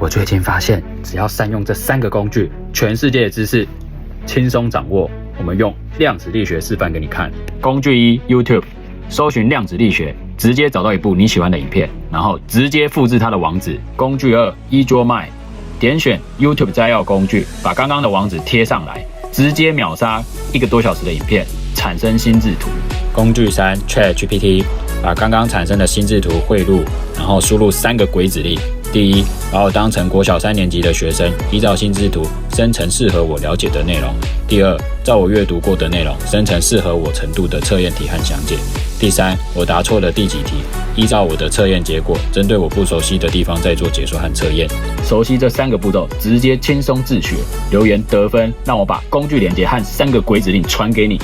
我最近发现，只要善用这3个工具，全世界的知识轻松掌握。我们用量子力学示范给你看。工具一 ，YouTube， 搜寻量子力学，直接找到一部你喜欢的影片，然后直接复制它的网址。工具二 ，EasyMind， 点选 YouTube 摘要工具，把刚刚的网址贴上来，直接秒杀1个多小时的影片，产生心智图。工具三 ，ChatGPT， 把刚刚产生的心智图汇入，然后输入3个鬼指令。第一，把我当成国小3年级的学生，依照心智图生成适合我了解的内容。第二，照我阅读过的内容生成适合我程度的测验题和详解。第三，我答错了第几题，依照我的测验结果，针对我不熟悉的地方再做解说和测验。熟悉这3个步骤，直接轻松自学。留言得分，让我把工具连结和3个鬼指令传给你。